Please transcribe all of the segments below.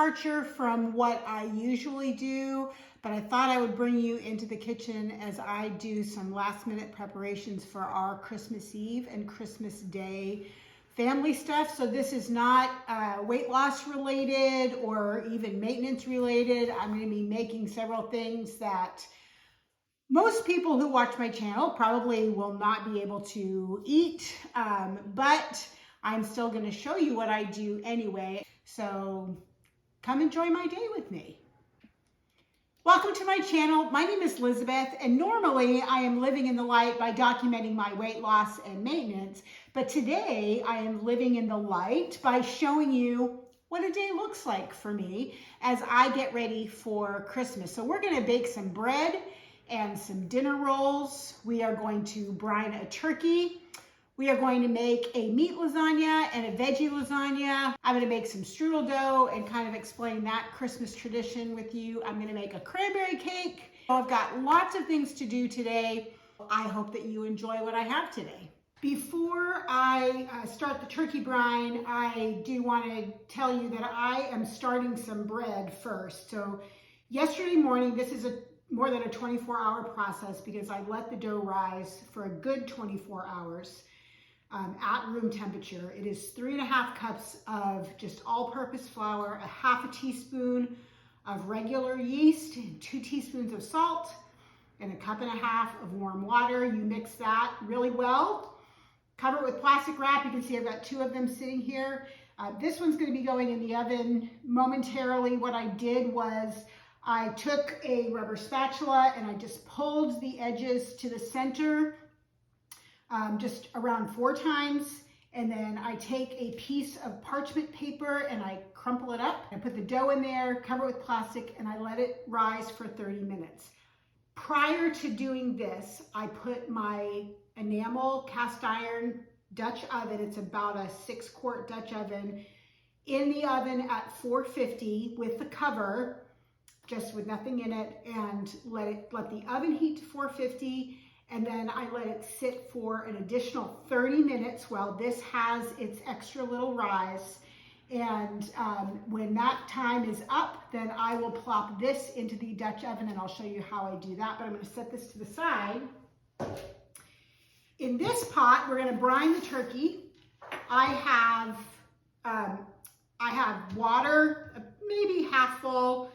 departure from what I usually do, but I thought I would bring you into the kitchen as I do some last minute preparations for our Christmas Eve and Christmas Day family stuff. So this is not weight loss related or even maintenance related. I'm going to be making several things that most people who watch my channel probably will not be able to eat, but I'm still going to show you what I do anyway. So come enjoy my day with me. Welcome to my channel. My name is Lizabeth, and normally I am living in the light by documenting my weight loss and maintenance, but today I am living in the light by showing you what a day looks like for me as I get ready for Christmas. So we're going to bake some bread and some dinner rolls. We are going to brine a turkey. We are going to make a meat lasagna and a veggie lasagna. I'm going to make some strudel dough and kind of explain that Christmas tradition with you. I'm going to make a cranberry cake. I've got lots of things to do today. I hope that you enjoy what I have today. Before I start the turkey brine, I do want to tell you that I am starting some bread first. So yesterday morning, this is more than a 24-hour process because I let the dough rise for a good 24 hours at room temperature. It is 3.5 cups of just all-purpose flour, a half a teaspoon of regular yeast, and 2 teaspoons of salt, and 1.5 cups of warm water. You mix that really well. Cover it with plastic wrap. You can see I've got 2 of them sitting here. This one's going to be going in the oven momentarily. What I did was I took a rubber spatula and I just pulled the edges to the center just around 4 times. And then I take a piece of parchment paper and I crumple it up. I put the dough in there, cover it with plastic, and I let it rise for 30 minutes. Prior to doing this, I put my enamel cast iron Dutch oven, it's about a 6-quart Dutch oven, in the oven at 450 with the cover, just with nothing in it, and let the oven heat to 450, and then I let it sit for an additional 30 minutes while this has its extra little rise. And when that time is up, then I will plop this into the Dutch oven, and I'll show you how I do that, but I'm going to set this to the side. In this pot, we're going to brine the turkey. I have water, maybe half full,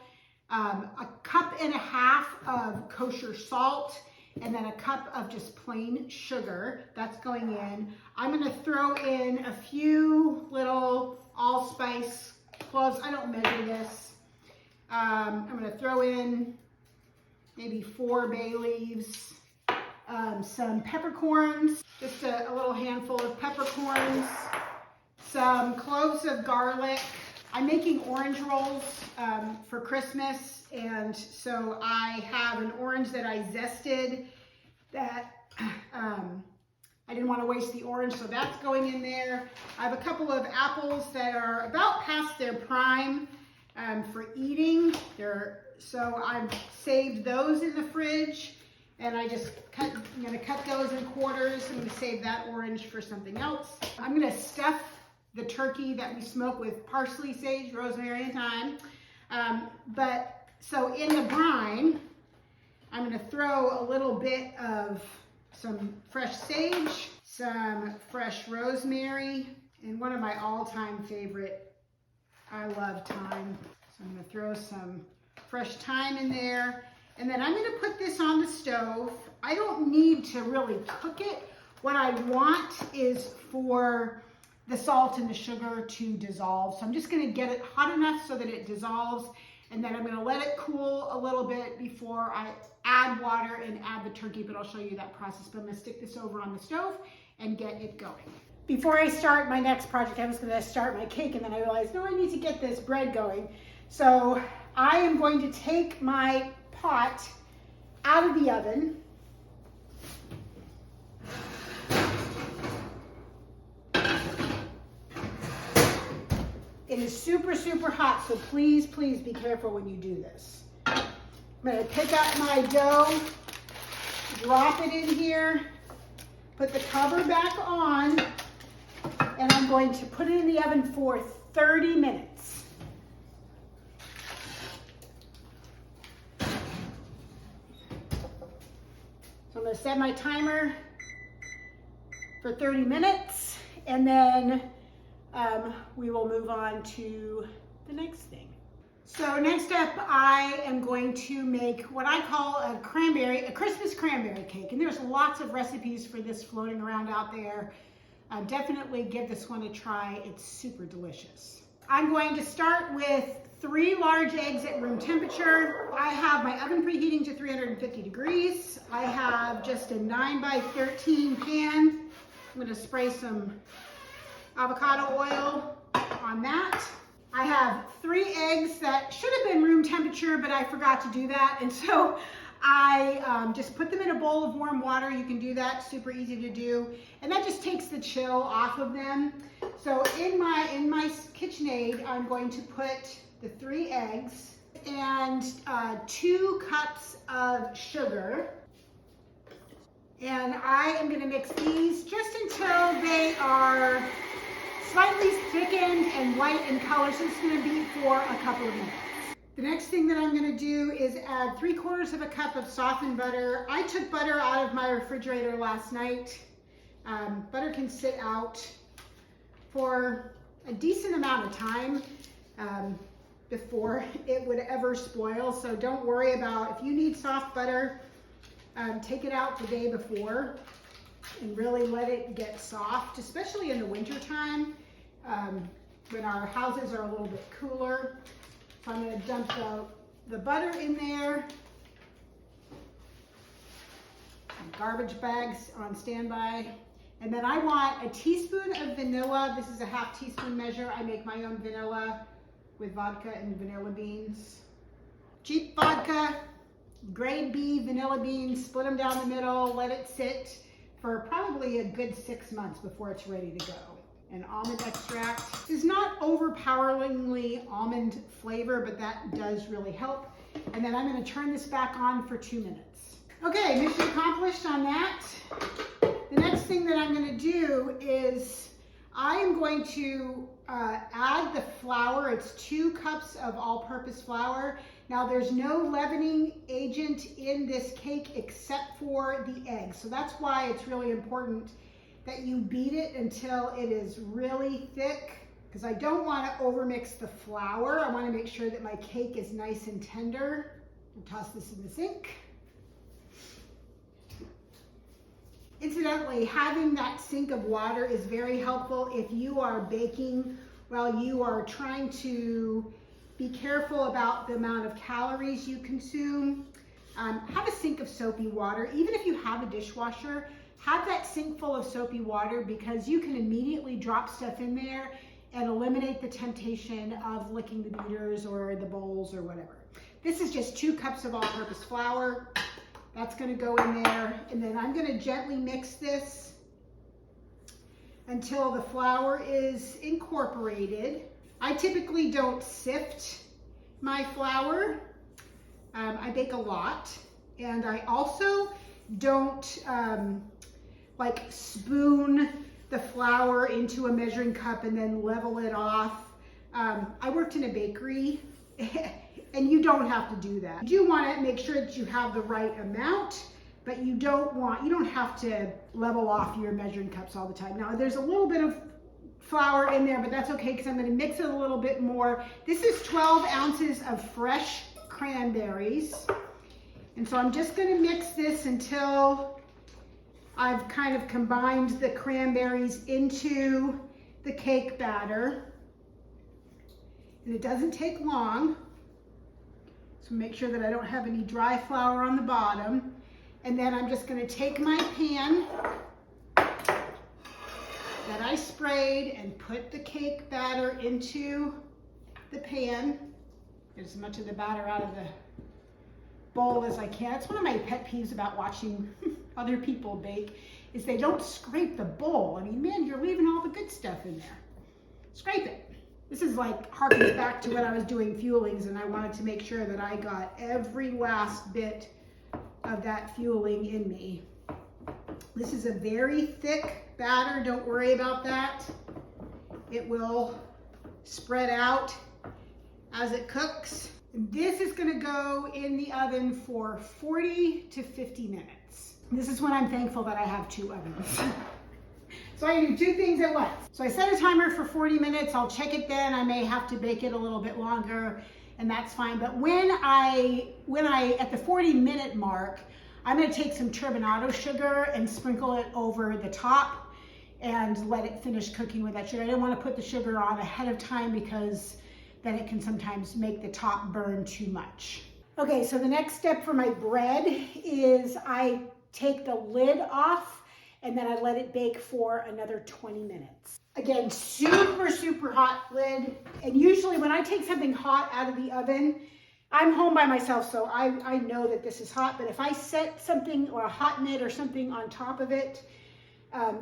a 1.5 cups of kosher salt, and then 1 cup of just plain sugar. That's going in. I'm going to throw in a few little allspice cloves. I don't measure this. I'm going to throw in maybe 4 bay leaves, some peppercorns, just a little handful of peppercorns, some cloves of garlic. I'm making orange rolls for Christmas, and so I have an orange that I zested that I didn't want to waste the orange, so that's going in there. I have a couple of apples that are about past their prime for eating. So I've saved those in the fridge, and I'm going to cut those in quarters. I'm going to save that orange for something else. I'm going to stuff the turkey that we smoke with parsley, sage, rosemary, and thyme. So in the brine, I'm going to throw a little bit of some fresh sage, some fresh rosemary, and one of my all-time favorite, I love thyme. So I'm going to throw some fresh thyme in there. And then I'm going to put this on the stove. I don't need to really cook it. What I want is for the salt and the sugar to dissolve. So I'm just going to get it hot enough so that it dissolves, and then I'm going to let it cool a little bit before I add water and add the turkey, but I'll show you that process. But I'm going to stick this over on the stove and get it going. Before I start my next project, I was going to start my cake, and then I realized, no, I need to get this bread going. So I am going to take my pot out of the oven. It is super, super hot, so please, please be careful when you do this. I'm going to pick up my dough, drop it in here, put the cover back on, and I'm going to put it in the oven for 30 minutes. So I'm gonna set my timer for 30 minutes and then we will move on to the next thing. So next up, I am going to make what I call a Christmas cranberry cake. And there's lots of recipes for this floating around out there. Definitely give this one a try. It's super delicious. I'm going to start with 3 large eggs at room temperature. I have my oven preheating to 350 degrees. I have just a 9x13 pan. I'm gonna spray some avocado oil on that. I have 3 eggs that should have been room temperature, but I forgot to do that. And so I just put them in a bowl of warm water. You can do that, super easy to do. And that just takes the chill off of them. So in my KitchenAid, I'm going to put the 3 eggs and 2 cups of sugar. And I am gonna mix these just until they are slightly thickened and white in color, so it's gonna be for a couple of minutes. The next thing that I'm gonna do is add 3/4 of a cup of softened butter. I took butter out of my refrigerator last night. Butter can sit out for a decent amount of time before it would ever spoil, so don't worry about if you need soft butter, take it out the day before and really let it get soft, especially in the winter time when our houses are a little bit cooler. So I'm going to dump the butter in there. Garbage bags on standby. And then I want a teaspoon of vanilla. This is a 1/2 teaspoon measure. I make my own vanilla with vodka and vanilla beans. Cheap vodka, grade B vanilla beans, split them down the middle, let it sit for probably a good 6 months before it's ready to go. And almond extract. This is not overpoweringly almond flavor, but that does really help. And then I'm going to turn this back on for 2 minutes. Okay, mission accomplished on that. The next thing that I'm going to do is I am going to add the flour. It's 2 cups of all-purpose flour. Now there's no leavening agent in this cake except for the eggs. So that's why it's really important that you beat it until it is really thick, because I don't want to overmix the flour. I want to make sure that my cake is nice and tender. I'll toss this in the sink. Incidentally, having that sink of water is very helpful if you are baking while you are trying to be careful about the amount of calories you consume. Have a sink of soapy water. Even if you have a dishwasher, have that sink full of soapy water, because you can immediately drop stuff in there and eliminate the temptation of licking the beaters or the bowls or whatever. This is just 2 cups of all-purpose flour. That's going to go in there, and then I'm going to gently mix this until the flour is incorporated. I typically don't sift my flour. I bake a lot, and I also don't like spoon the flour into a measuring cup and then level it off. I worked in a bakery and you don't have to do that. You do want to make sure that you have the right amount, but you don't have to level off your measuring cups all the time. Now there's a little bit of flour in there, but that's okay because I'm going to mix it a little bit more. This is 12 ounces of fresh cranberries. And so I'm just going to mix this until I've kind of combined the cranberries into the cake batter. And it doesn't take long. So make sure that I don't have any dry flour on the bottom. And then I'm just going to take my pan that I sprayed and put the cake batter into the pan. Get as much of the batter out of the bowl as I can. It's one of my pet peeves about watching other people bake, is they don't scrape the bowl. I mean, man, you're leaving all the good stuff in there. Scrape it. This is like harkens back to when I was doing fuelings, and I wanted to make sure that I got every last bit of that fueling in me. This is a very thick batter. Don't worry about that. It will spread out as it cooks. This is going to go in the oven for 40 to 50 minutes. This is when I'm thankful that I have 2 ovens. So I do 2 things at once. So I set a timer for 40 minutes. I'll check it then. I may have to bake it a little bit longer, and that's fine. But when I at the 40-minute mark, I'm gonna take some turbinado sugar and sprinkle it over the top and let it finish cooking with that sugar. I didn't want to put the sugar on ahead of time because then it can sometimes make the top burn too much. Okay, so the next step for my bread is I take the lid off and then I let it bake for another 20 minutes. Again, super, super hot lid. And usually when I take something hot out of the oven, I'm home by myself, so I know that this is hot, but if I set something or a hot mitt or something on top of it,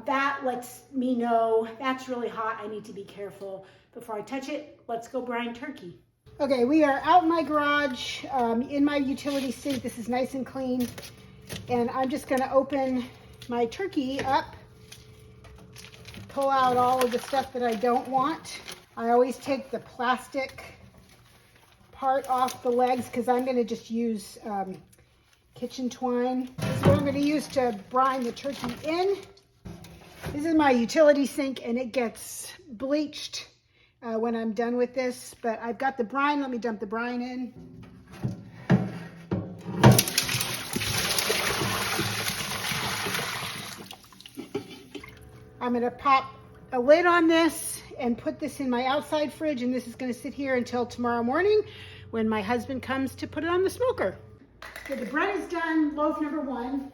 that lets me know that's really hot. I need to be careful before I touch it. Let's go brine turkey. Okay, we are out in my garage, in my utility sink. This is nice and clean. And I'm just gonna open my turkey up, pull out all of the stuff that I don't want. I always take the plastic part off the legs because I'm gonna just use kitchen twine. This is what I'm gonna use to brine the turkey in. This is my utility sink and it gets bleached when I'm done with this, but I've got the brine. Let me dump the brine in. I'm gonna pop a lid on this and put this in my outside fridge, and this is gonna sit here until tomorrow morning when my husband comes to put it on the smoker. Okay, the bread is done, loaf number 1.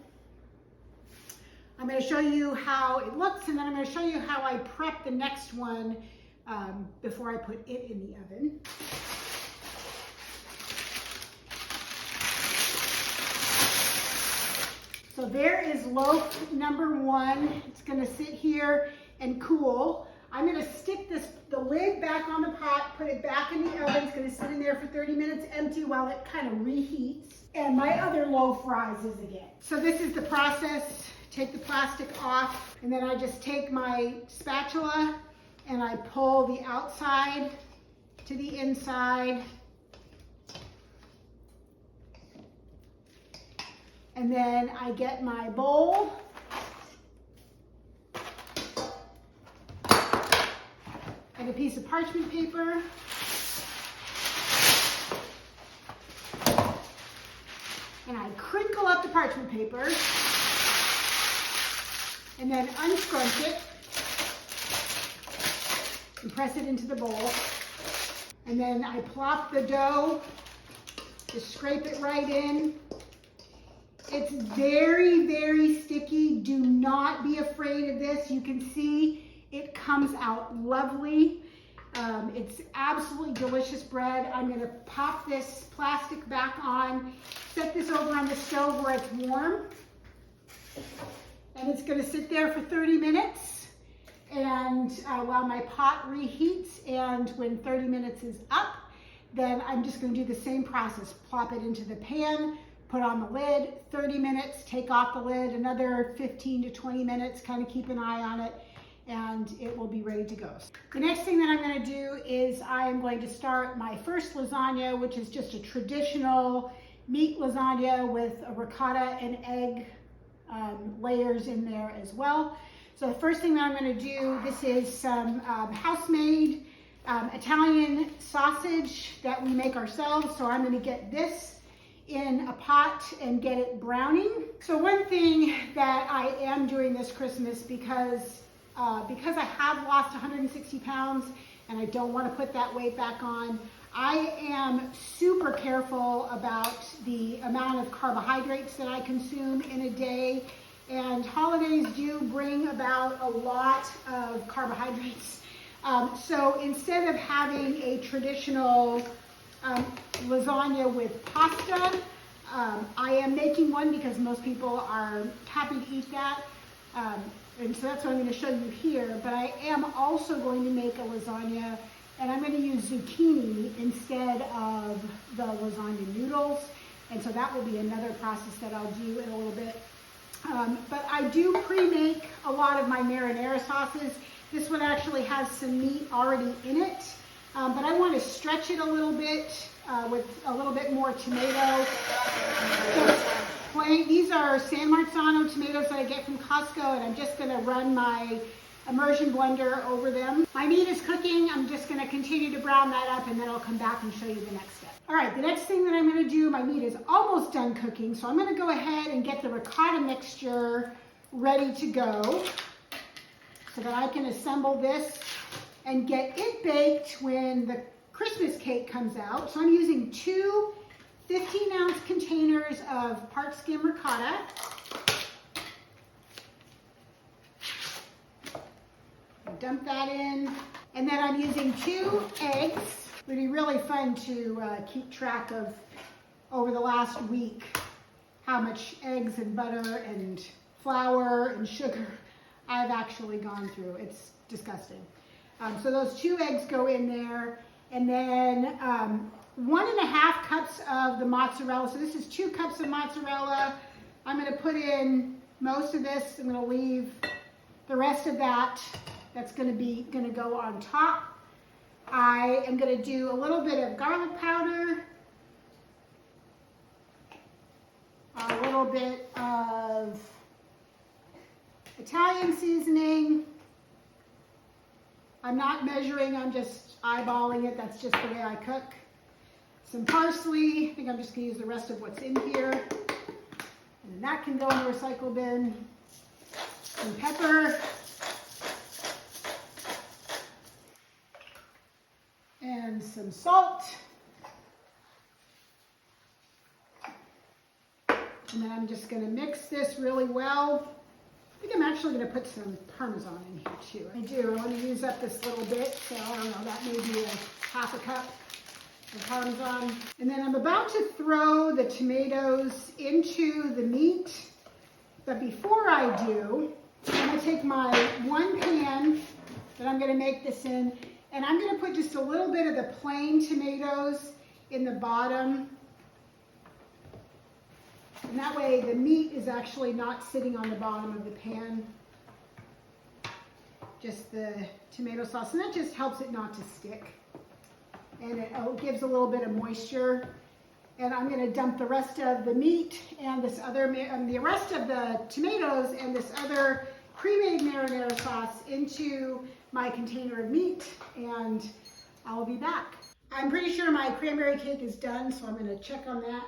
I'm gonna show you how it looks, and then I'm gonna show you how I prep the next one before I put it in the oven. So there is loaf number 1. It's gonna sit here and cool. I'm gonna stick the lid back on the pot, put it back in the oven. It's gonna sit in there for 30 minutes empty while it kind of reheats. And my other loaf rises again. So this is the process. Take the plastic off, and then I just take my spatula and I pull the outside to the inside. And then I get my bowl and a piece of parchment paper. And I crinkle up the parchment paper and then unscrunch it and press it into the bowl. And then I plop the dough, just scrape it right in. It's very, very sticky. Do not be afraid of this. You can see it comes out lovely. It's absolutely delicious bread. I'm gonna pop this plastic back on, set this over on the stove where it's warm, and it's gonna sit there for 30 minutes and while my pot reheats, and when 30 minutes is up, then I'm just gonna do the same process. Plop it into the pan, put on the lid, 30 minutes, take off the lid, another 15 to 20 minutes, kind of keep an eye on it, and it will be ready to go. The next thing that I'm gonna do is I'm going to start my first lasagna, which is just a traditional meat lasagna with a ricotta and egg layers in there as well. So the first thing that I'm gonna do, this is some house-made Italian sausage that we make ourselves. So I'm gonna get this in a pot and get it browning. So one thing that I am doing this Christmas, because I have lost 160 pounds and I don't want to put that weight back on, I am super careful about the amount of carbohydrates that I consume in a day. And holidays do bring about a lot of carbohydrates. So instead of having a traditional lasagna with pasta, I am making one because most people are happy to eat that. And so that's what I'm going to show you here. But I am also going to make a lasagna, and I'm going to use zucchini instead of the lasagna noodles. And so that will be another process that I'll do in a little bit. But I do pre-make a lot of my marinara sauces. This one actually has some meat already in it. But I want to stretch it a little bit with a little bit more tomato. Just plain, these are San Marzano tomatoes that I get from Costco, and I'm just gonna run my immersion blender over them. My meat is cooking. I'm just gonna continue to brown that up, and then I'll come back and show you the next step. All right, the next thing that I'm gonna do, my meat is almost done cooking, so I'm gonna go ahead and get the ricotta mixture ready to go so that I can assemble this and get it baked when the Christmas cake comes out. So I'm using two 15-ounce containers of part skim ricotta. Dump that in, and then I'm using 2 eggs. It would be really fun to keep track of over the last week how much eggs and butter and flour and sugar I've actually gone through. It's disgusting. So those 2 eggs go in there, and then 1.5 cups of the mozzarella. So this is 2 cups of mozzarella. I'm going to put in most of this. I'm going to leave the rest of that. That's going to go on top. I am going to do a little bit of garlic powder, a little bit of Italian seasoning. I'm not measuring, I'm just eyeballing it. That's just the way I cook. Some parsley. I think I'm just going to use the rest of what's in here. And then that can go in the recycle bin. Some pepper. And some salt. And then I'm just going to mix this really well. I think I'm actually going to put some Parmesan in here too. I do. I want to use up this little bit, so I don't know, that may be half a cup of Parmesan. And then I'm about to throw the tomatoes into the meat. But before I do, I'm going to take my one pan that I'm going to make this in, and I'm going to put just a little bit of the plain tomatoes in the bottom. And that way the meat is actually not sitting on the bottom of the pan. Just the tomato sauce. And that just helps it not to stick. And it gives a little bit of moisture. And I'm going to dump the rest of the meat and this other, the rest of the tomatoes and this other pre-made marinara sauce into my container of meat, and I'll be back. I'm pretty sure my cranberry cake is done, so I'm going to check on that.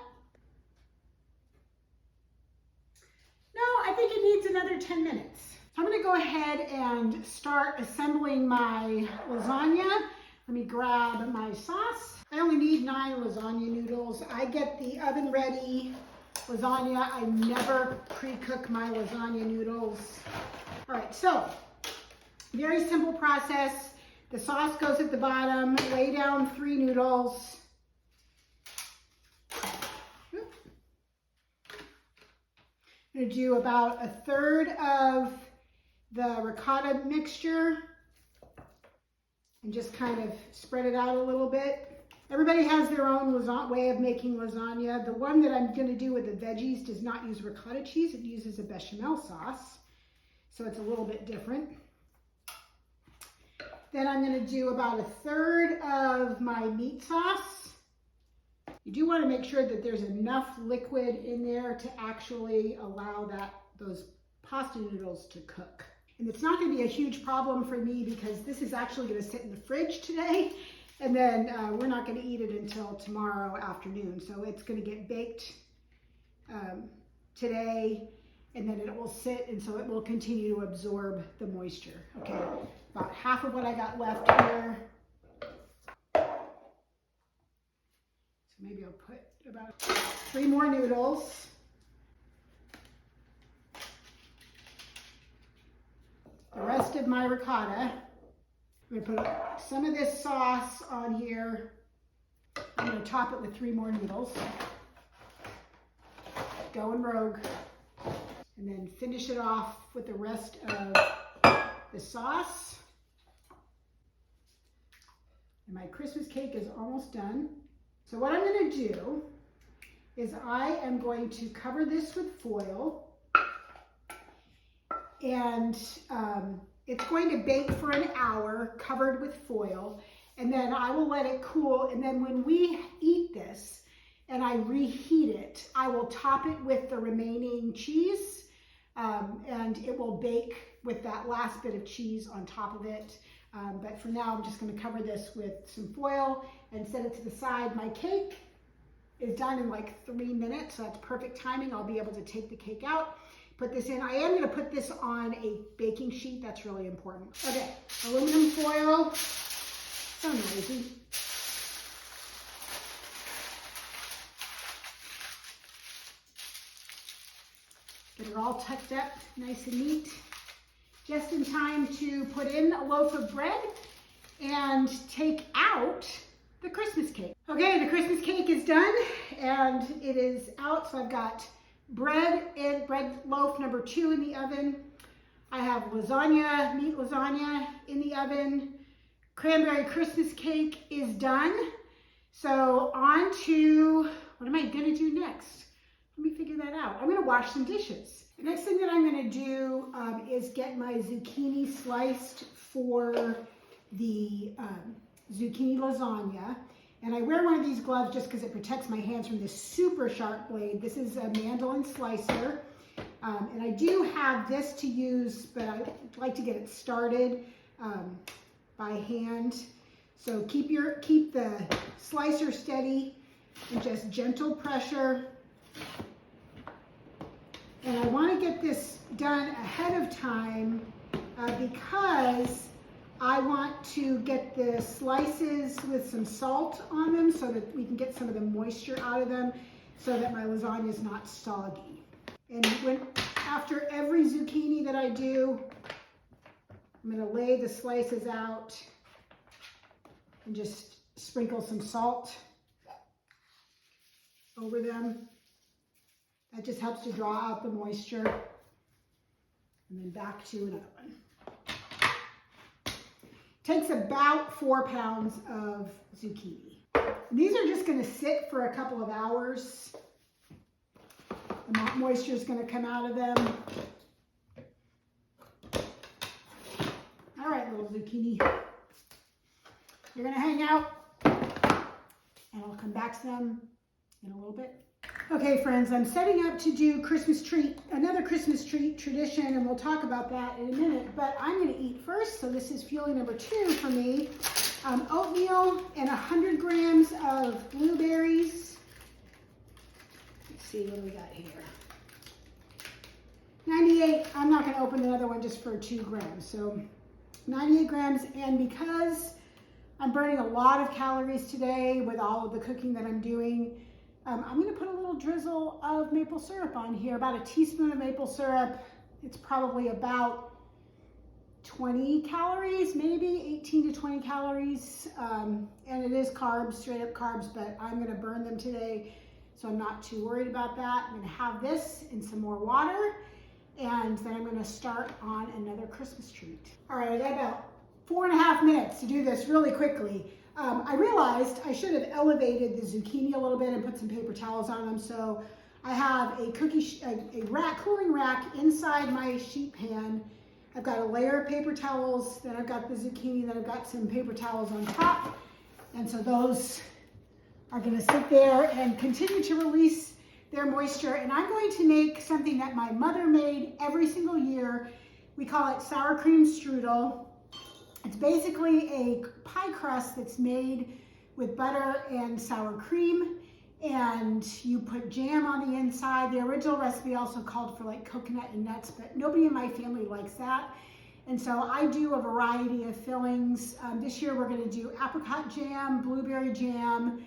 No, I think it needs another 10 minutes. So I'm going to go ahead and start assembling my lasagna. Let me grab my sauce. I only need 9 lasagna noodles. I get the oven ready lasagna. I never pre-cook my lasagna noodles. All right, so very simple process. The sauce goes at the bottom. Lay down 3 noodles. I'm going to do about 1/3 of the ricotta mixture and just kind of spread it out a little bit. Everybody has their own way of making lasagna. The one that I'm going to do with the veggies does not use ricotta cheese. It uses a bechamel sauce. So it's a little bit different. Then I'm going to do about 1/3 of my meat sauce. You do want to make sure that there's enough liquid in there to actually allow those pasta noodles to cook. And it's not going to be a huge problem for me because this is actually going to sit in the fridge today. And then we're not going to eat it until tomorrow afternoon. So it's going to get baked today, and then it will sit, and so it will continue to absorb the moisture. Okay, about half of what I got left here. So maybe I'll put about 3 more noodles. The rest of my ricotta. I'm going to put some of this sauce on here. I'm going to top it with 3 more noodles. Going rogue. And then finish it off with the rest of the sauce. And my Christmas cake is almost done. So what I'm going to do is I am going to cover this with foil. And it's going to bake for an hour covered with foil, and then I will let it cool. And then when we eat this, and I reheat it, I will top it with the remaining cheese, and it will bake with that last bit of cheese on top of it. But for now, I'm just going to cover this with some foil and set it to the side. My cake is done in like 3 minutes, so that's perfect timing. I'll be able to take the cake out, put this in. I am going to put this on a baking sheet. That's really important. Okay, aluminum foil. So noisy. Get it all tucked up, nice and neat. Just in time to put in a loaf of bread and take out the Christmas cake. Okay, the Christmas cake is done and it is out. So I've got bread loaf number 2 in the oven. I have lasagna, meat lasagna in the oven. Cranberry Christmas cake is done. So on to, what am I gonna do next? Let me figure that out. I'm gonna wash some dishes. The next thing that I'm gonna do is get my zucchini sliced for the zucchini lasagna. And I wear one of these gloves just because it protects my hands from this super sharp blade. This is a mandolin slicer. And I do have this to use, but I like to get it started by hand. So keep the slicer steady and just gentle pressure. And I want to get this done ahead of time because I want to get the slices with some salt on them so that we can get some of the moisture out of them so that my lasagna is not soggy. And after every zucchini that I do, I'm going to lay the slices out and just sprinkle some salt over them. That just helps to draw out the moisture. And then back to another one. Takes about 4 pounds of zucchini. And these are just going to sit for a couple of hours. The moisture is going to come out of them. All right, little zucchini. You're going to hang out, and I'll come back to them in a little bit. Okay, friends, I'm setting up to do another Christmas treat tradition, and we'll talk about that in a minute, but I'm going to eat first, so this is fueling number 2 for me. Oatmeal and 100 grams of blueberries. Let's see what we got here. 98, I'm not going to open another one just for 2 grams, so 98 grams, and because I'm burning a lot of calories today with all of the cooking that I'm doing, I'm going to put a little drizzle of maple syrup on here, about a teaspoon of maple syrup. It's probably about 20 calories, maybe 18 to 20 calories. And it is carbs, straight up carbs, but I'm going to burn them today, so I'm not too worried about that. I'm going to have this in some more water, and then I'm going to start on another Christmas treat. All right, I got about 4.5 minutes to do this really quickly. I realized I should have elevated the zucchini a little bit and put some paper towels on them. So I have a cooling rack inside my sheet pan. I've got a layer of paper towels, then I've got the zucchini, then I've got some paper towels on top. And so those are going to sit there and continue to release their moisture. And I'm going to make something that my mother made every single year. We call it sour cream strudel. It's basically a pie crust that's made with butter and sour cream, and you put jam on the inside. The original recipe also called for like coconut and nuts, but nobody in my family likes that. And so I do a variety of fillings. This year we're going to do apricot jam, blueberry jam,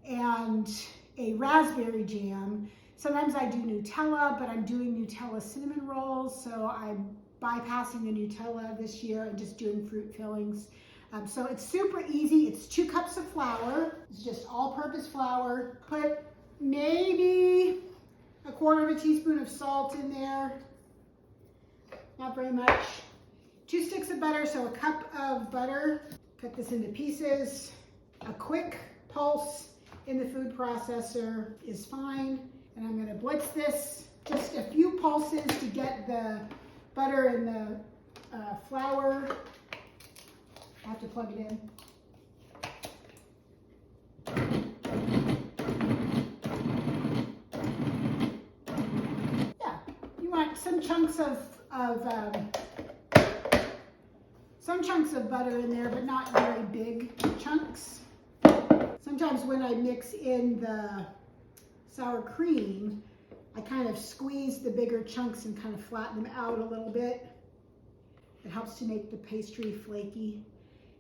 and a raspberry jam. Sometimes I do Nutella, but I'm doing Nutella cinnamon rolls, so I'm bypassing the Nutella this year and just doing fruit fillings. So it's super easy. It's 2 cups of flour. It's just all-purpose flour. Put maybe 1/4 teaspoon of salt in there. Not very much. 2 sticks of butter, so a cup of butter. Cut this into pieces. A quick pulse in the food processor is fine. And I'm going to blitz this. Just a few pulses to get the butter and the flour. I have to plug it in. some chunks of butter in there, but not very big chunks. Sometimes when I mix in the sour cream, I kind of squeeze the bigger chunks and kind of flatten them out a little bit. It helps to make the pastry flaky.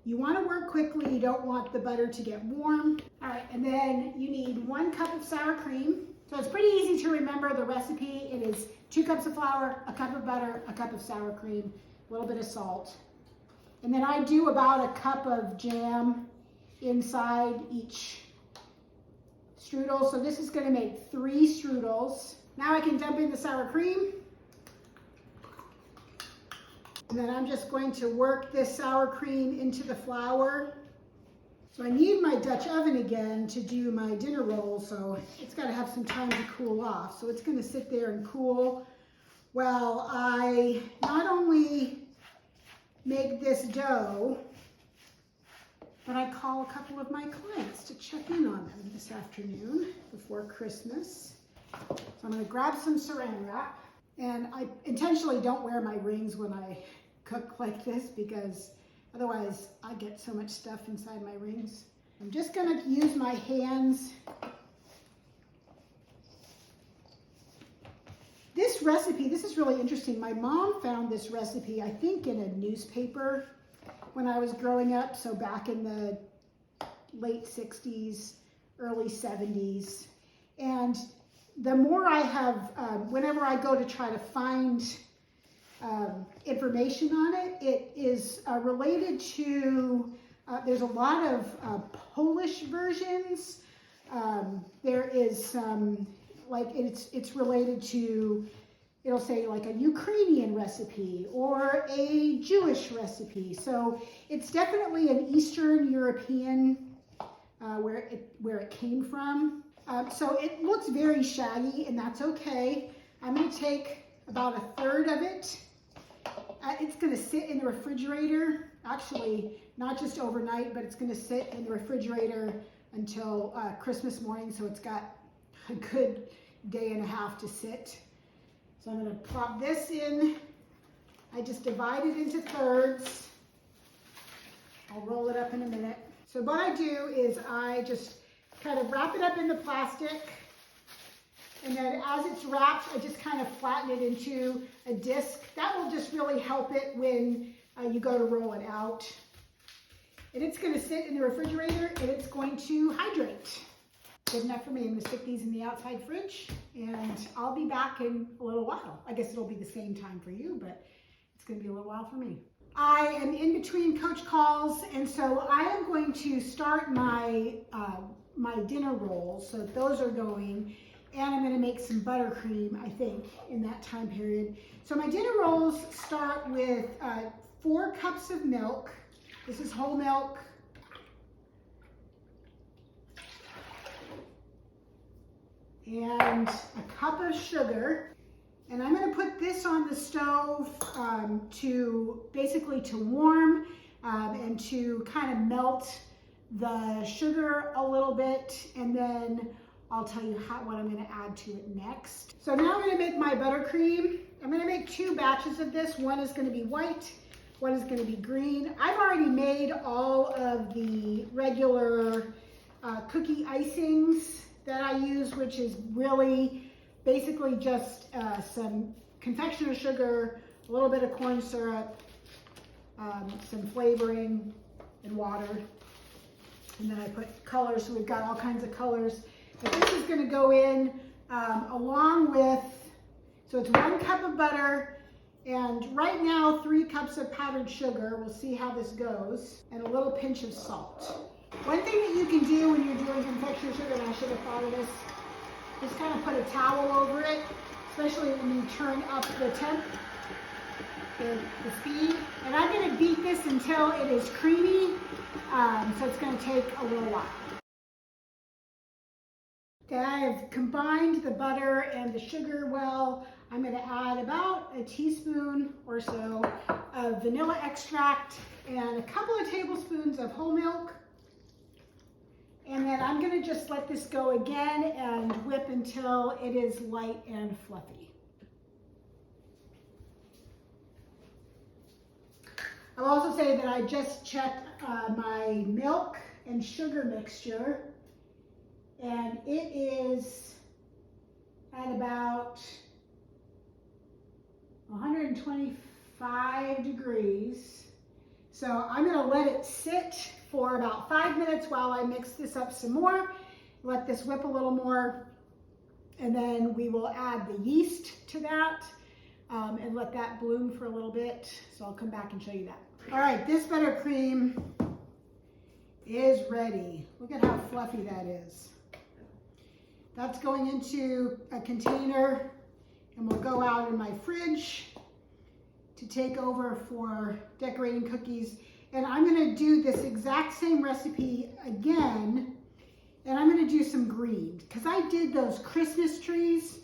You want to work quickly. You don't want the butter to get warm. All right, and then you need 1 cup of sour cream. So it's pretty easy to remember the recipe. It is 2 cups of flour, 1 cup of butter, 1 cup of sour cream, a little bit of salt. And then I do about 1 cup of jam inside each strudel. So this is going to make 3 strudels. Now I can dump in the sour cream. And then I'm just going to work this sour cream into the flour. So I need my Dutch oven again to do my dinner roll, so it's got to have some time to cool off. So it's going to sit there and cool while I not only make this dough, but I call a couple of my clients to check in on them this afternoon before Christmas. So I'm going to grab some saran wrap, and I intentionally don't wear my rings when I cook like this because otherwise I get so much stuff inside my rings. I'm just going to use my hands. This recipe, this is really interesting. My mom found this recipe, I think, in a newspaper when I was growing up, so back in the late 60s, early 70s. And the more I have, whenever I go to try to find information on it, it is related to, there's a lot of Polish versions. There is some, like it's related to, it'll say like a Ukrainian recipe or a Jewish recipe. So it's definitely an Eastern European, where it came from. So it looks very shaggy, and that's okay. I'm going to take about 1/3 of it. It's going to sit in the refrigerator, actually not just overnight, but it's going to sit in the refrigerator until Christmas morning, so it's got a good day and a half to sit. So I'm going to plop this in. I just divide it into thirds. I'll roll it up in a minute. So what I do is I just kind of wrap it up in the plastic, and then as it's wrapped, I just kind of flatten it into a disc. That will just really help it when you go to roll it out. And it's going to sit in the refrigerator, and it's going to hydrate. Good enough for me. I'm going to stick these in the outside fridge, and I'll be back in a little while. I guess it'll be the same time for you, but it's going to be a little while for me. I am in between coach calls, and so I am going to start my my dinner rolls. So those are going, and I'm going to make some buttercream, I think, in that time period. So my dinner rolls start with 4 cups of milk. This is whole milk. And a cup of sugar. And I'm going to put this on the stove to warm and to kind of melt the sugar a little bit, and then I'll tell you what I'm going to add to it next. So now I'm going to make my buttercream. I'm going to make 2 batches of this. One is going to be white, one is going to be green. I've already made all of the regular cookie icings that I use, which is really basically just some confectioner sugar, a little bit of corn syrup, some flavoring, and water. And then I put colors, so we've got all kinds of colors. But this is going to go in along with, so it's 1 cup of butter, and right now 3 cups of powdered sugar. We'll see how this goes, and a little pinch of salt. One thing that you can do when you're doing confectioner sugar, and I should have thought of this, just kind of put a towel over it, especially when you turn up the temp, the speed. And I'm going to beat this until it is creamy, so it's going to take a little while. Okay, I have combined the butter and the sugar well. I'm going to add about a teaspoon or so of vanilla extract and a couple of tablespoons of whole milk. And then I'm going to just let this go again and whip until it is light and fluffy. I'll also say that I just checked my milk and sugar mixture, and it is at about 125 degrees. So I'm gonna let it sit for about 5 minutes while I mix this up some more, let this whip a little more, and then we will add the yeast to that and let that bloom for a little bit. So I'll come back and show you that. All right, this buttercream is ready. Look at how fluffy that is. That's going into a container and will go out in my fridge to take over for decorating cookies. And I'm gonna do this exact same recipe again, and I'm gonna do some green, because I did those Christmas trees,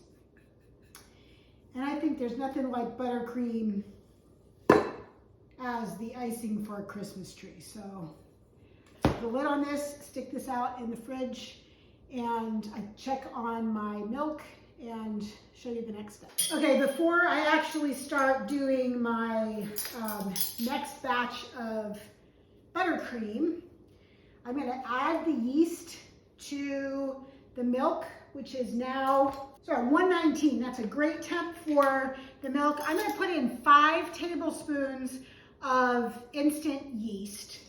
and I think there's nothing like buttercream as the icing for a Christmas tree. So put the lid on this, stick this out in the fridge, and I check on my milk and show you the next step. Okay, before I actually start doing my next batch of buttercream, I'm gonna add the yeast to the milk, which is now, 119. That's a great temp for the milk. I'm gonna put in 5 tablespoons of instant yeast.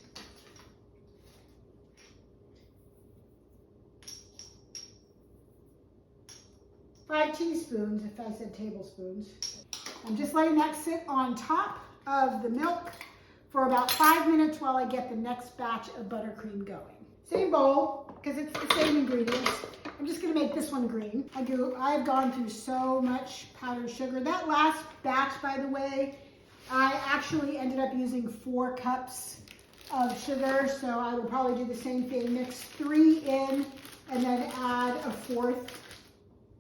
5 teaspoons, if I said tablespoons. I'm just letting that sit on top of the milk for about 5 minutes while I get the next batch of buttercream going. Same bowl, because it's the same ingredients. I'm just gonna make this one green. I've gone through so much powdered sugar. That last batch, by the way, I actually ended up using 4 cups of sugar, so I will probably do the same thing. Mix 3 in and then add a 4th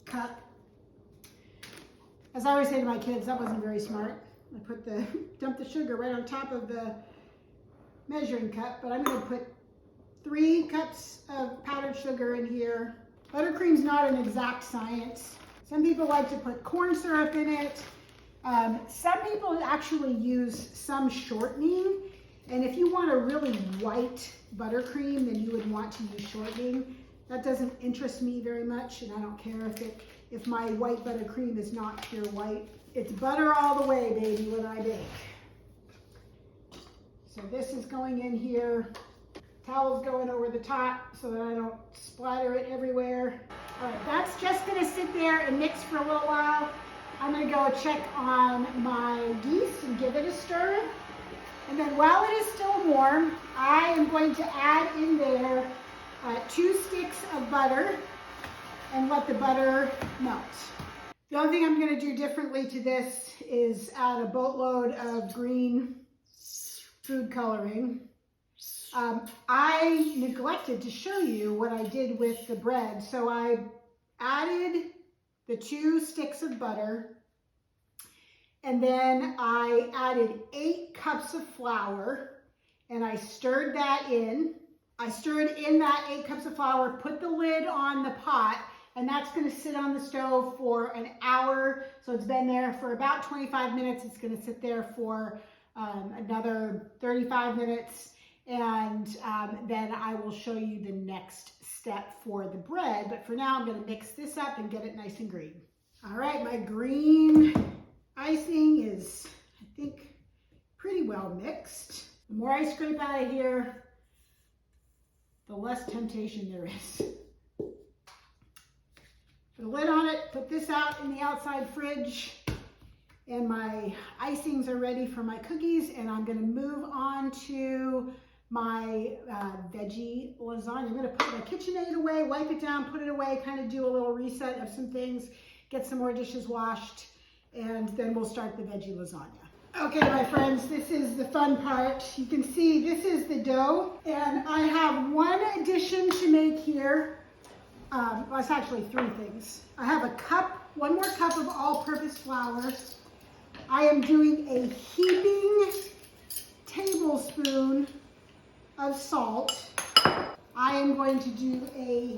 cup. As I always say to my kids, that wasn't very smart. I dumped the sugar right on top of the measuring cup, but I'm gonna put 3 cups of powdered sugar in here. Buttercream's not an exact science. Some people like to put corn syrup in it. Some people actually use some shortening, and if you want a really white buttercream, then you would want to use shortening. That doesn't interest me very much, and I don't care if my white buttercream is not pure white. It's butter all the way, baby, when I bake. So this is going in here. Towel's going over the top so that I don't splatter it everywhere. All right, that's just gonna sit there and mix for a little while. I'm gonna go check on my yeast and give it a stir. And then while it is still warm, I am going to add in there 2 sticks of butter and let the butter melt. The only thing I'm going to do differently to this is add a boatload of green food coloring. I neglected to show you what I did with the bread. So I added the 2 sticks of butter, and then I added 8 cups of flour, and I stirred that in. I stirred in that 8 cups of flour, put the lid on the pot, and that's gonna sit on the stove for an hour. So it's been there for about 25 minutes. It's gonna sit there for another 35 minutes. And then I will show you the next step for the bread. But for now, I'm gonna mix this up and get it nice and green. All right, my green icing is, I think, pretty well mixed. The more I scrape out of here, the less temptation there is. Put a lid on it, put this out in the outside fridge, and my icings are ready for my cookies, and I'm gonna move on to my veggie lasagna. I'm gonna put my KitchenAid away, wipe it down, put it away, kind of do a little reset of some things, get some more dishes washed, and then we'll start the veggie lasagna. Okay, my friends, this is the fun part. You can see this is the dough, and I have one addition to make here. Well, it's actually 3 things. I have one more cup of all-purpose flour. I am doing a heaping tablespoon of salt. I am going to do a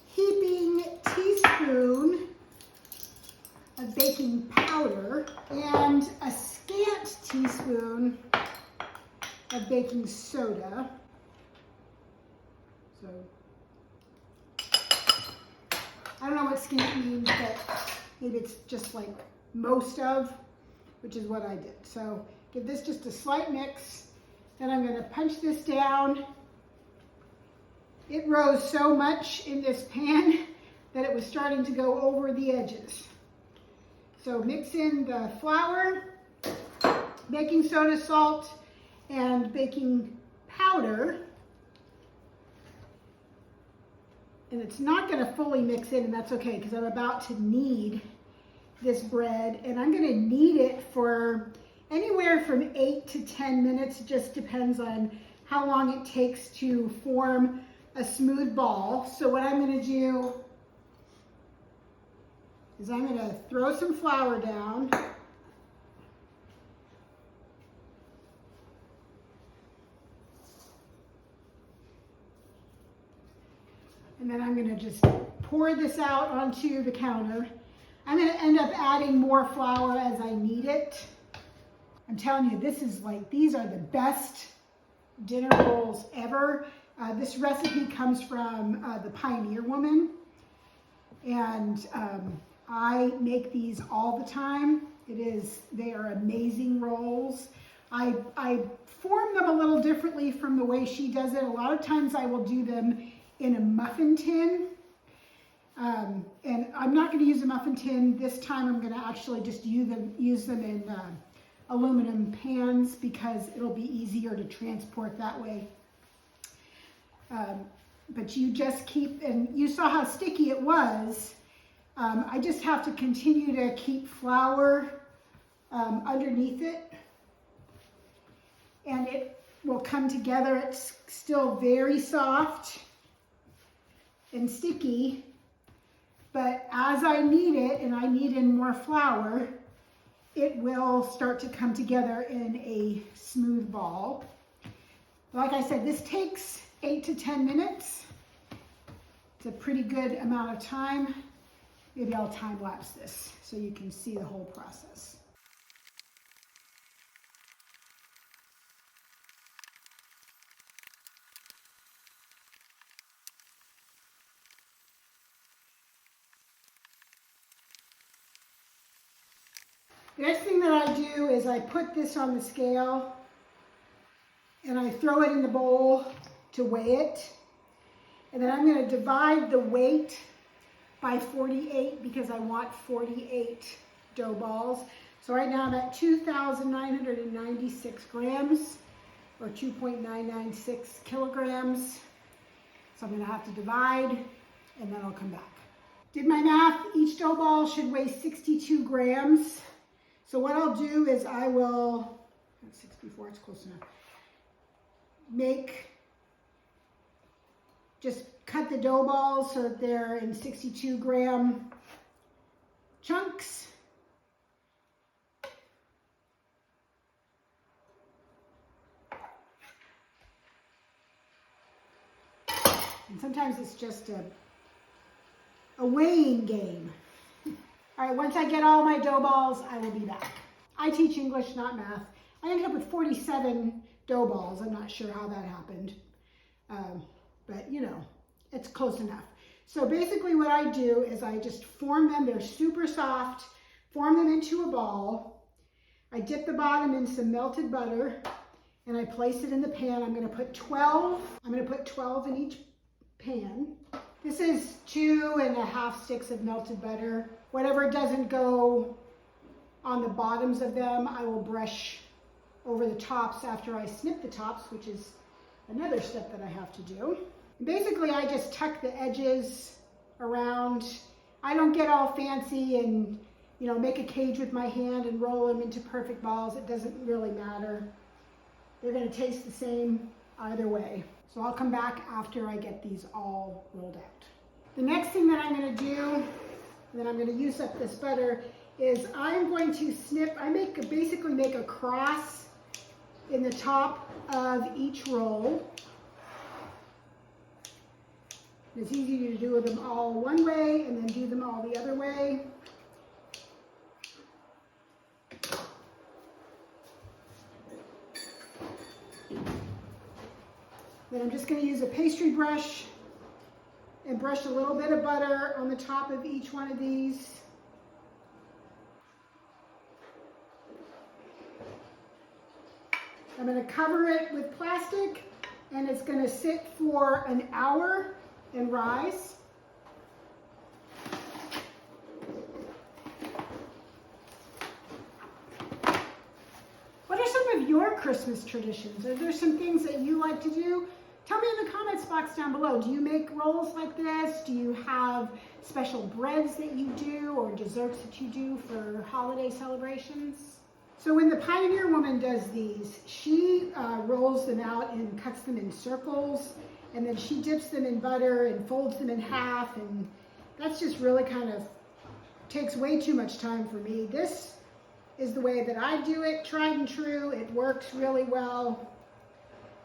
heaping teaspoon of baking powder and a scant teaspoon of baking soda. So, I don't know what scant means, but maybe it's just like most of, which is what I did. So give this just a slight mix. Then I'm going to punch this down. It rose so much in this pan that it was starting to go over the edges. So mix in the flour, baking soda, salt, and baking powder. And it's not going to fully mix in, and that's okay, because I'm about to knead this bread, and I'm going to knead it for anywhere from 8 to 10 minutes. It just depends on how long it takes to form a smooth ball. So what I'm going to do is I'm going to throw some flour down. And then I'm going to just pour this out onto the counter. I'm going to end up adding more flour as I need it. I'm telling you, this is like, these are the best dinner rolls ever. This recipe comes from the Pioneer Woman, and I make these all the time. They are amazing rolls. I form them a little differently from the way she does it. A lot of times I will do them in a muffin tin. And I'm not going to use a muffin tin this time. I'm going to actually just use them in aluminum pans because it'll be easier to transport that way. But you just keep, and you saw how sticky it was. I just have to continue to keep flour underneath it, and it will come together. It's still very soft and sticky, but as I knead it and I knead in more flour, it will start to come together in a smooth ball. Like I said, this takes 8 to 10 minutes. It's a pretty good amount of time. Maybe I'll time lapse this so you can see the whole process. The next thing that I do is I put this on the scale and I throw it in the bowl to weigh it. And then I'm going to divide the weight by 48 because I want 48 dough balls. So right now I'm at 2,996 grams or 2.996 kilograms. So I'm going to have to divide and then I'll come back. Did my math, each dough ball should weigh 62 grams. So what I'll do is I will, 64, it's close enough, just cut the dough balls so that they're in 62 gram chunks. And sometimes it's just a weighing game. All right, once I get all my dough balls, I will be back. I teach English, not math. I ended up with 47 dough balls. I'm not sure how that happened, but you know, it's close enough. So basically what I do is I just form them. They're super soft. Form them into a ball. I dip the bottom in some melted butter and I place it in the pan. I'm going to put 12. I'm going to put 12 in each pan. This is 2.5 sticks of melted butter. Whatever doesn't go on the bottoms of them, I will brush over the tops after I snip the tops, which is another step that I have to do. Basically, I just tuck the edges around. I don't get all fancy and, you know, make a cage with my hand and roll them into perfect balls. It doesn't really matter. They're going to taste the same either way. So I'll come back after I get these all rolled out. The next thing that I'm going to do, and then I'm going to use up this butter, is I'm going to snip. I basically make a cross in the top of each roll. It's easy to do them all one way and then do them all the other way. Then I'm just going to use a pastry brush and brush a little bit of butter on the top of each one of these. I'm going to cover it with plastic, and it's going to sit for an hour and rise. What are some of your Christmas traditions? Are there some things that you like to do? Tell me in the comments box down below. Do you make rolls like this? Do you have special breads that you do or desserts that you do for holiday celebrations? So when the Pioneer Woman does these, she rolls them out and cuts them in circles, and then she dips them in butter and folds them in half, and that's just really kind of takes way too much time for me. This is the way that I do it, tried and true. It works really well,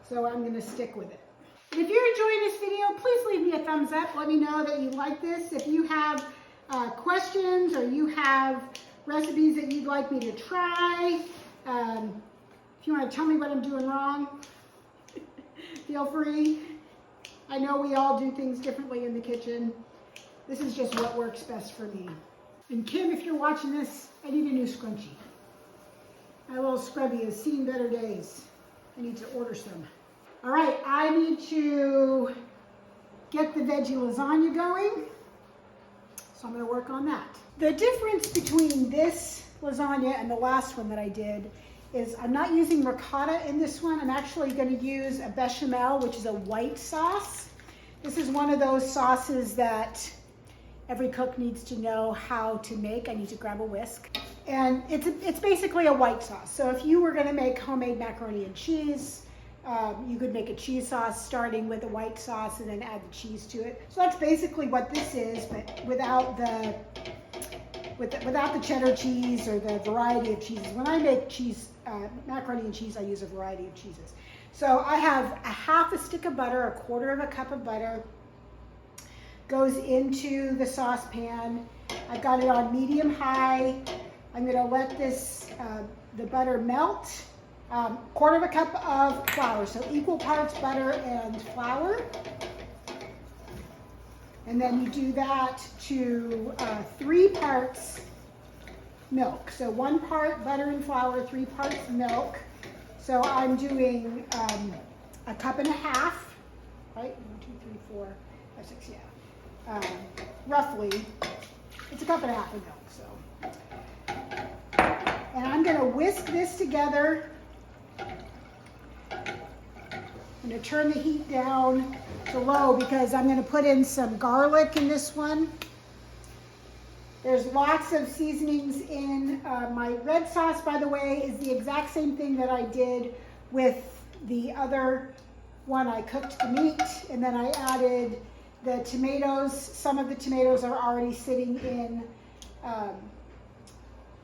so I'm going to stick with it. And if you're enjoying this video, please leave me a thumbs up. Let me know that you like this. If you have questions or you have recipes that you'd like me to try, if you want to tell me what I'm doing wrong, feel free. I know we all do things differently in the kitchen. This is just what works best for me. And Kim, if you're watching this, I need a new scrunchie. My little scrubby has seen better days. I need to order some. All right, I need to get the veggie lasagna going, so I'm going to work on that. The difference between this lasagna and the last one that I did is I'm not using ricotta in this one. I'm actually going to use a bechamel, which is a white sauce. This is one of those sauces that every cook needs to know how to make. I need to grab a whisk. And it's basically a white sauce. So if you were going to make homemade macaroni and cheese, you could make a cheese sauce starting with a white sauce and then add the cheese to it. So that's basically what this is, but without the cheddar cheese or the variety of cheeses. When I make cheese, macaroni and cheese, I use a variety of cheeses. So I have a half a stick of butter, a quarter of a cup of butter, goes into the saucepan. I've got it on medium high. I'm going to let this, the butter melt. Quarter of a cup of flour, so equal parts butter and flour. And then you do that to 3 parts milk. So 1 part butter and flour, 3 parts milk. So I'm doing a cup and a half, right? 1, 2, 3, 4, 5, 6, yeah. Roughly, it's a cup and a half of milk. So, and I'm going to whisk this together. I'm going to turn the heat down to low because I'm going to put in some garlic in this one. There's lots of seasonings in my red sauce, by the way, is the exact same thing that I did with the other one. I cooked the meat and then I added the tomatoes. Some of the tomatoes are already sitting in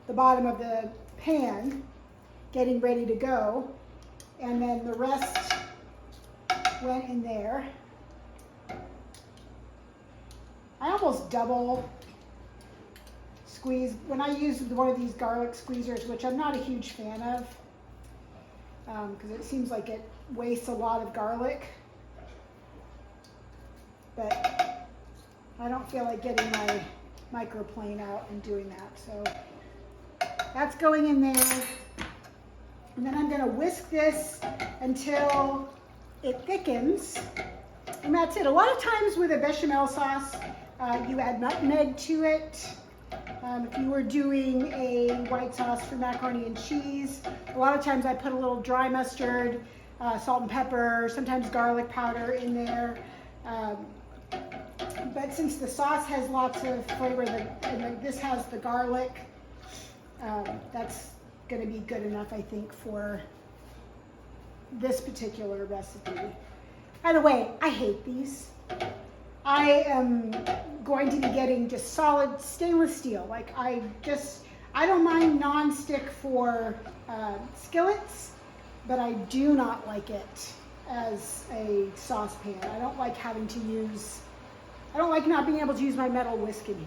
the bottom of the pan, getting ready to go. And then the rest went in there. I almost double squeeze when I use one of these garlic squeezers, which I'm not a huge fan of because it seems like it wastes a lot of garlic. But I don't feel like getting my microplane out and doing that. So that's going in there. And then I'm going to whisk this until it thickens. And that's it. A lot of times with a bechamel sauce, you add nutmeg to it. If you were doing a white sauce for macaroni and cheese, a lot of times I put a little dry mustard, salt and pepper, sometimes garlic powder in there. But since the sauce has lots of flavor and this has the garlic, that's going to be good enough, I think, for this particular recipe. By the way, I hate these. I am going to be getting just solid stainless steel. Like I don't mind non-stick for skillets, but I do not like it as a saucepan. I don't like not being able to use my metal whisk in here.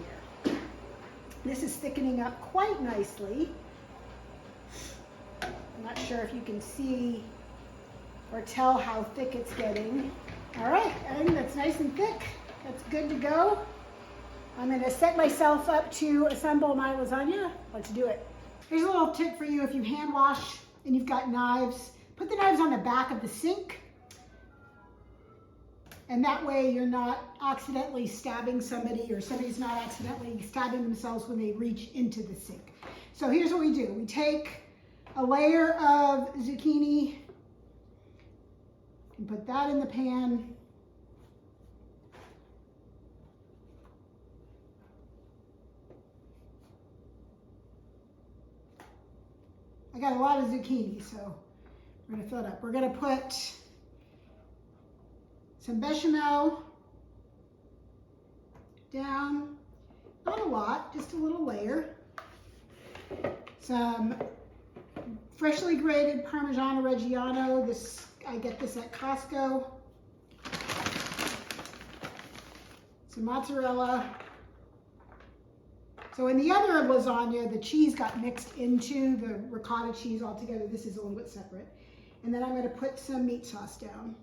This is thickening up quite nicely. I'm not sure if you can see or tell how thick it's getting. All right, I think that's nice and thick. That's good to go. I'm gonna set myself up to assemble my lasagna. Let's do it. Here's a little tip for you. If you hand wash and you've got knives, put the knives on the back of the sink. And that way you're not accidentally stabbing somebody, or somebody's not accidentally stabbing themselves when they reach into the sink. So here's what we do. We take a layer of zucchini and put that in the pan. I got a lot of zucchini, so we're gonna fill it up. We're gonna put some bechamel down, not a lot, just a little layer. Some freshly grated Parmigiano Reggiano. I get this at Costco. Some mozzarella. So in the other lasagna, the cheese got mixed into the ricotta cheese altogether. This is a little bit separate. And then I'm going to put some meat sauce down.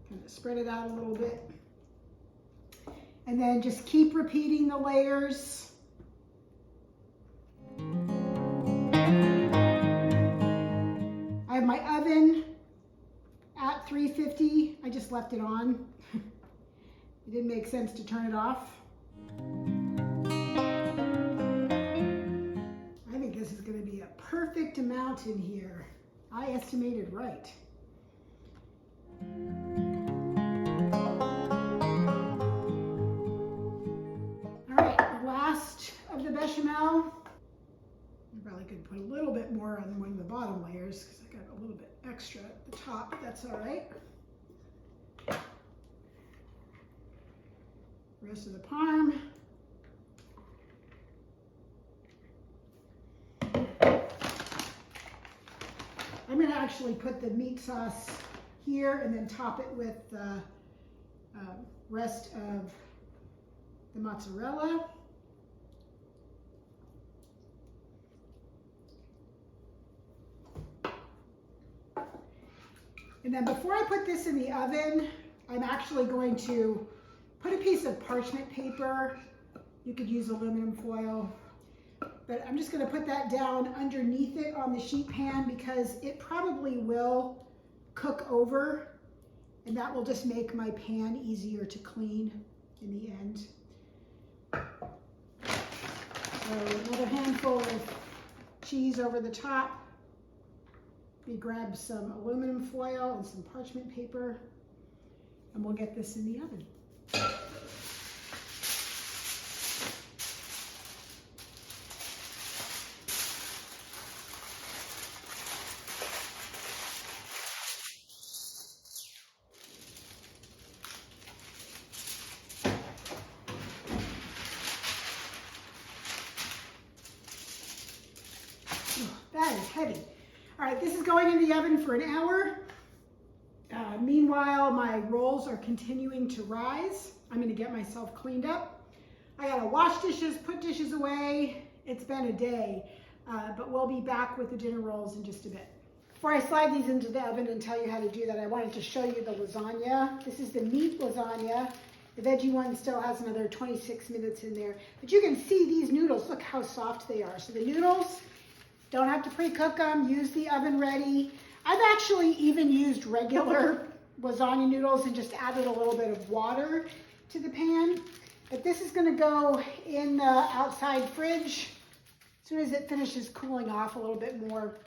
Kind of spread it out a little bit. And then just keep repeating the layers. I have my oven at 350. I just left it on. It didn't make sense to turn it off. I think this is going to be a perfect amount in here. I estimated right. All right, the last of the bechamel. I probably could put a little bit more on one of the bottom layers because I got a little bit extra at the top. That's all right. Rest of the parm. I'm going to actually put the meat sauce here and then top it with the rest of the mozzarella. And then before I put this in the oven, I'm actually going to put a piece of parchment paper. You could use aluminum foil, but I'm just going to put that down underneath it on the sheet pan because it probably will cook over, and that will just make my pan easier to clean in the end. So another handful of cheese over the top. We grab some aluminum foil and some parchment paper, and we'll get this in the oven. That is heavy. All right, this is going in the oven for an hour. Meanwhile, my rolls are continuing to rise. I'm going to get myself cleaned up. I got to wash dishes, put dishes away. It's been a day, but we'll be back with the dinner rolls in just a bit. Before I slide these into the oven and tell you how to do that, I wanted to show you the lasagna. This is the meat lasagna. The veggie one still has another 26 minutes in there, but you can see these noodles. Look how soft they are. So the noodles, don't have to pre-cook them, use the oven ready. I've actually even used regular lasagna noodles and just added a little bit of water to the pan. But this is gonna go in the outside fridge as soon as it finishes cooling off a little bit more.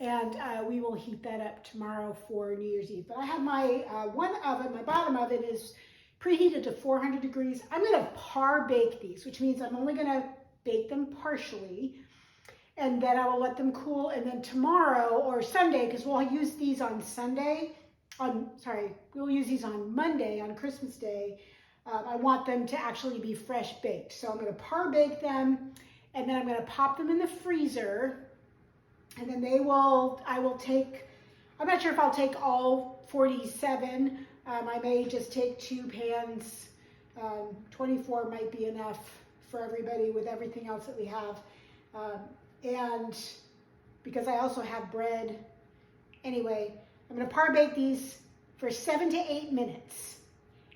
And we will heat that up tomorrow for New Year's Eve. But I have my one oven, my bottom oven is preheated to 400 degrees. I'm gonna par bake these, which means I'm only gonna bake them partially. And then I will let them cool. And then tomorrow or Sunday, because we'll use these on we'll use these on Monday, on Christmas Day. I want them to actually be fresh baked. So I'm going to par bake them, and then I'm going to pop them in the freezer. And then I'm not sure if I'll take all 47. I may just take 2 pans 24 might be enough for everybody with everything else that we have. And because I also have bread. Anyway, I'm going to par bake these for 7 to 8 minutes.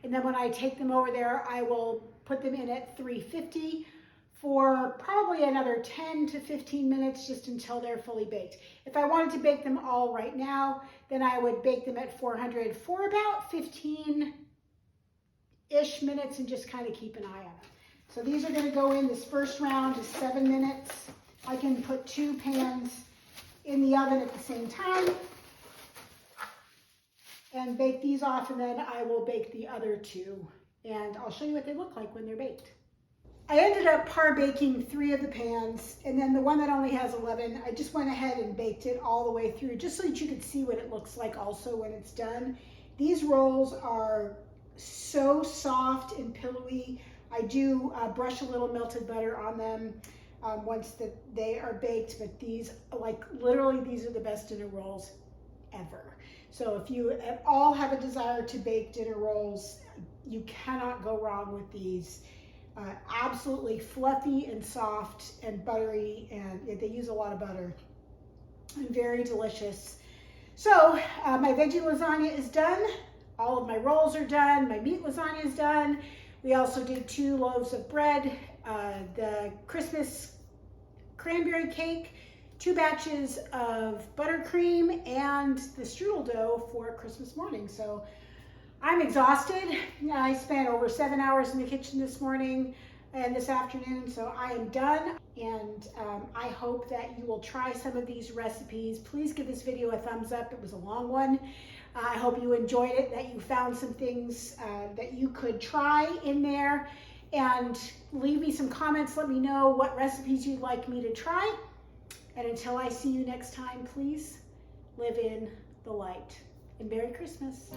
And then when I take them over there, I will put them in at 350 for probably another 10 to 15 minutes, just until they're fully baked. If I wanted to bake them all right now, then I would bake them at 400 for about 15-ish minutes and just kind of keep an eye on them. So these are going to go in. This first round is 7 minutes. I can put 2 pans in the oven at the same time and bake these off, and then I will bake the other 2. And I'll show you what they look like when they're baked. I ended up par baking 3 of the pans, and then the one that only has 11, I just went ahead and baked it all the way through, just so that you could see what it looks like also when it's done. These rolls are so soft and pillowy. I do brush a little melted butter on them once that they are baked, but these, like literally, these are the best dinner rolls ever. So if you at all have a desire to bake dinner rolls, you cannot go wrong with these. Absolutely fluffy and soft and buttery, and they use a lot of butter, and very delicious. So my veggie lasagna is done. All of my rolls are done. My meat lasagna is done. We also did 2 loaves of bread, the Christmas cranberry cake, 2 batches of buttercream, and the strudel dough for Christmas morning. So I'm exhausted. I spent over 7 hours in the kitchen this morning and this afternoon, so I am done. And I hope that you will try some of these recipes. Please give this video a thumbs up. It was a long one. I hope you enjoyed it, that you found some things that you could try in there. And leave me some comments. Let me know what recipes you'd like me to try. And until I see you next time, please live in the light. And Merry Christmas.